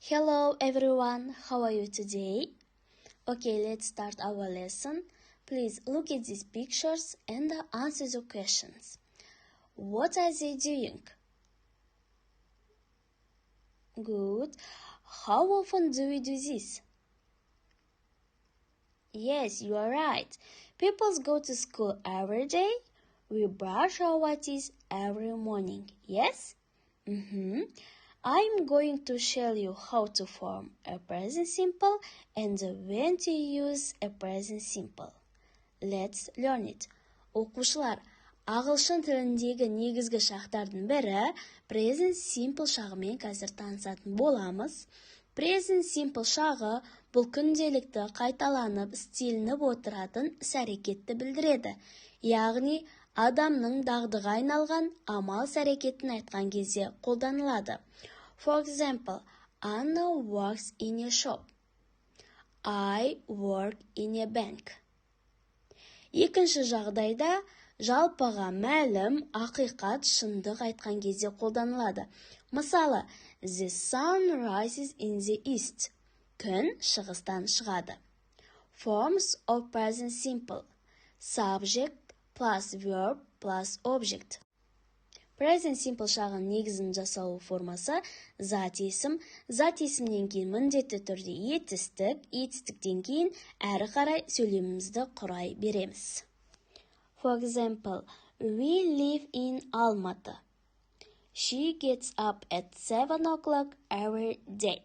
Hello everyone, how are you today? Okay, let's start our lesson. Please look at these pictures and answer the questions. What are they doing? Good. How often do we do this? Yes, you are right. People go to school every day. We brush our teeth every morning. Yes? I'm going to show you how to form a present simple and when to use a present simple. Let's learn it. Оқушылар, ағылшын тіліндегі негізгі шақтардың бірі present simple шағымен қазір танысатын боламыз. Present simple шағы бұл күнделікті қайталанып, істелініп отыратын іс-әрекетті білдіреді. Яғни, адамның дағдыға айналған амал іс-әрекетін айтқан кезде қолданылады. For example, Anna works in a shop. I work in a bank. Екінші жағдайда жалпыға мәлім, ақиқат, шындық айтқан кезде қолданылады. Мысалы, The sun rises in the east. Күн шығыстан шығады. Forms of present simple. Subject plus verb plus object. Present simple шағын негізін жасалу формасы зат есім, зат есімнен кейін міндетті түрде етістік, етістіктен кейін әрі қарай сөйлемімізді құрай береміз. For example, we live in Almaty. She gets up at 7 o'clock every day.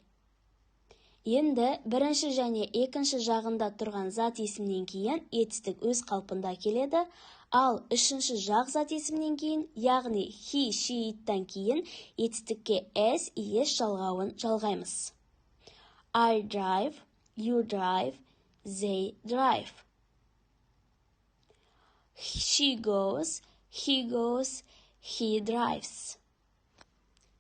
Енді бірінші және екінші жағында тұрған зат есімнен кейін етістік өз қалпында келеді, ал үшінші жақ зат есімнен кейін, яғни he, she, иттен кейін етістікке s, es жалғауын жалғаймыз. I drive, you drive, they drive. She goes, he goes, he drives.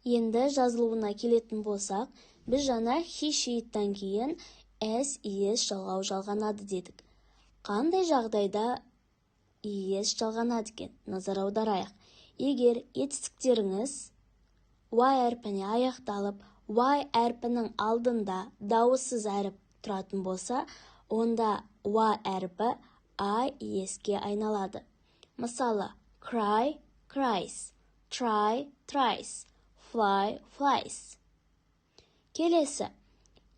Енді жазылуына келетін болсақ, біз жаңа he, she, иттен кейін s, es жалғау жалғанады дедік. Қандай жағдайда es жалғанады екен? Назар аударайық. Егер етістіктеріңіз y әрпіне аяқталып, y әрпінің алдында дауыссыз әріп тұратын болса, онда y әрпі I-esке айналады. Мысалы, cry, cries, try, tries, fly, flies. Келесі,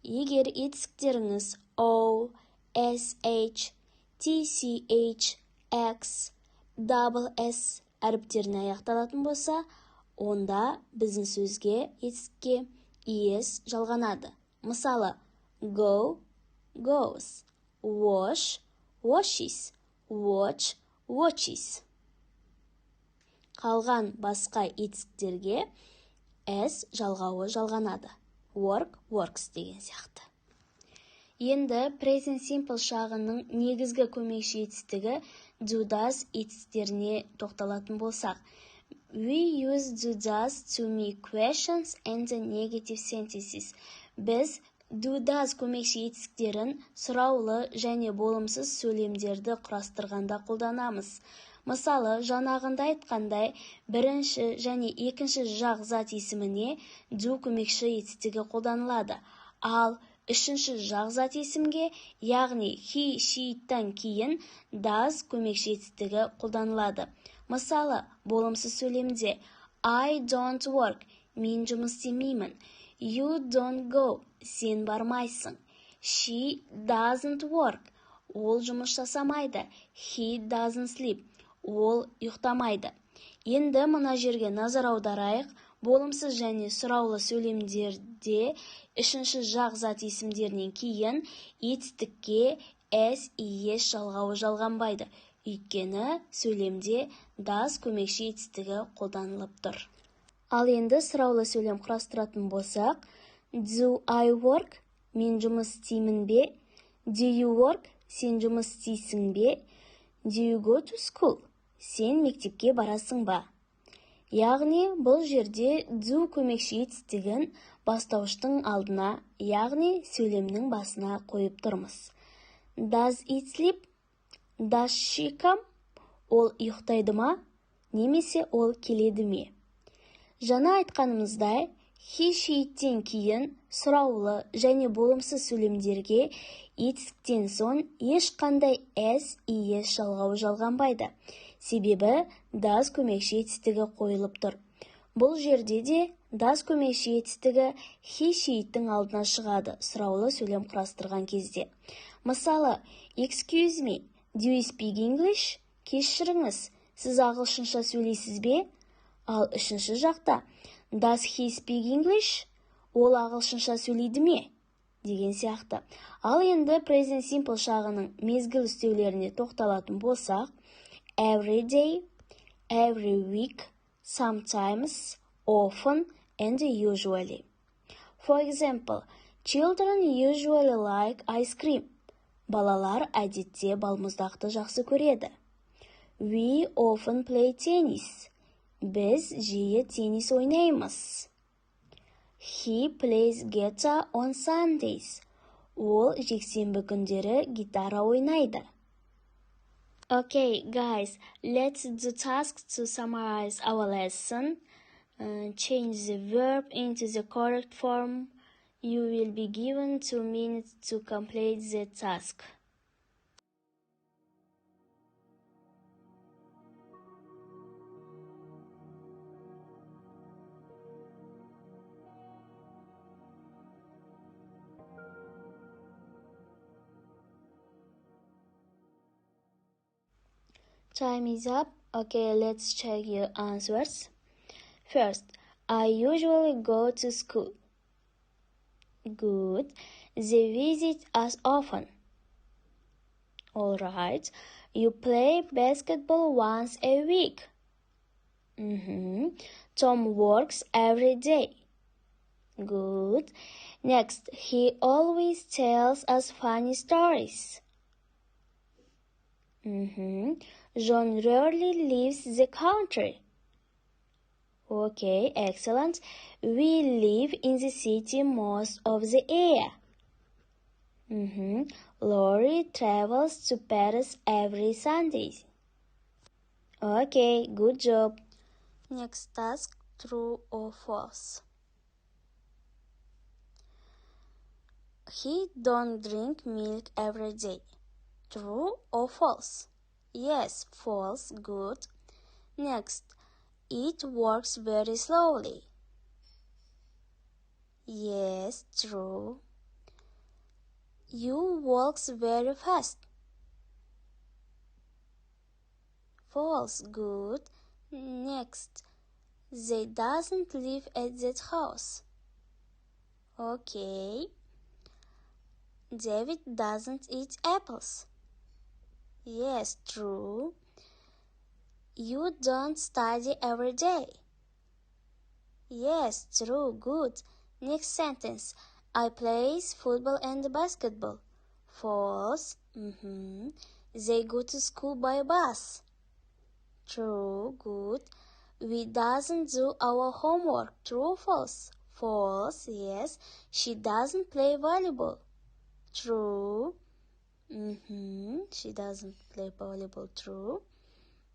егер етістіктеріңіз O, SH, TCH, X, double S әріптеріне аяқталатын болса, онда біздің сөзге етістікке es жалғанады. Мысалы, go, goes, wash, washes, watch, watches. Қалған басқа етістіктерге s жалғауы жалғанады. Work, works деген сияқты. Енді present simple шағының негізгі көмекші етістігі do does етістіктеріне тоқталатын болсақ. We use do does to make questions and negative sentences. Біз do does көмекші етістіктерін сұраулы және болымсыз сөйлемдерді құрастырғанда қолданамыз. Мысалы, жаңағында айтқандай, бірінші және екінші жақ зат есіміне do көмекші етістігі қолданылады. Ал үшінші жақ зат есімге, яғни he, she-тан кейін does көмекші етістігі қолданылады. Мысалы, болымсыз сөйлемде I don't work, мен жұмыс істемеймін. You don't go, сен бармайсың. She doesn't work, ол жұмыс жасамайды. He doesn't sleep, ол ұйықтамайды. Енді мына жерге назар аударайық. Болымсыз және сұраулы сөйлемдерде үшінші жақ зат есімдерінен кейін етістікке s, es жалғауы жалғанбайды. Өйткені сөйлемде does көмекші етістігі қолданылып тұр. Ал енді сұраулы сөйлем құрастыратын болсақ, do I work? Мен жұмыс істеймін бе? Do you work? Сен жұмыс істейсің бе? Do you go to school? Сен мектепке барасың ба? Яғни, бұл жерде do көмекші етістігін бастауыштың алдына, яғни сөйлемнің басына қойып тұрмыз. Does it sleep? Does she come? Ол ұйықтайды ма? Немесе ол келеді ме? Жаңа айтқанымыздай, he, she'тен кейін сұраулы және болымсыз сөйлемдерге етістіктен соң ешқандай s, es жалғауы жалғанбайды. Себебі does көмекші етістігі қойылып тұр. Бұл жерде де does көмекші етістігі he, she'тің алдына шығады, сұраулы сөйлем құрастырған кезде. Мысалы, excuse me, do you speak English? Кешіріңіз, сіз ағылшынша сөйлейсіз бе? Ал үшінші жақта, does he speak English? Ол ағылшынша сөйлейді ме? Деген сияқты. Ал енді present simple шағының мезгіл үстеулеріне тоқталатын болсақ, every day, every week, sometimes, often, and usually. For example, children usually like ice cream. Балалар әдетте балмұздақты жақсы көреді. We often play tennis. Біз жиі теннис ойнаймыз. He plays guitar on Sundays. Ол жексенбі күндері гитара ойнайды. Okay, guys, let's do task to summarize our lesson. Change the verb into the correct form. You will be given 2 minutes to complete the task. Time is up. Okay, let's check your answers. First, I usually go to school. Good. They visit us often. All right. You play basketball once a week. Tom works every day. Good. Next, he always tells us funny stories. John rarely leaves the country. Okay, excellent. We live in the city most of the year. Laurie travels to Paris every Sunday. Okay, good job. Next task, true or false. He don't drink milk every day. True or false? Yes, false, good. Next, it works very slowly. Yes, true. You walks very fast. False, good. Next, they doesn't live at that house. Okay. David doesn't eat apples. Yes, true. You don't study every day. Yes, true, good. Next sentence. I plays football and basketball. False. They go to school by bus. True, good. We doesn't do our homework. True, false? False, yes. She doesn't play volleyball. True. She doesn't play volleyball. True.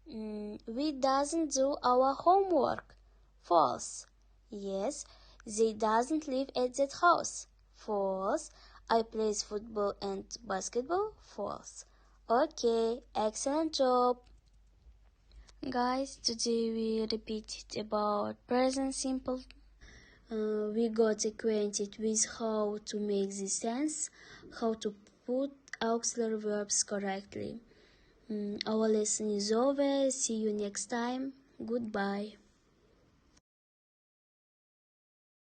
We doesn't do our homework. False. Yes, they doesn't live at that house. False. I plays football and basketball. False. Okay, excellent job. Guys, today we repeated about present simple. We got acquainted with how to make this tense, how to put auxiliary verbs correctly. Our lesson is over. See you next time. Goodbye.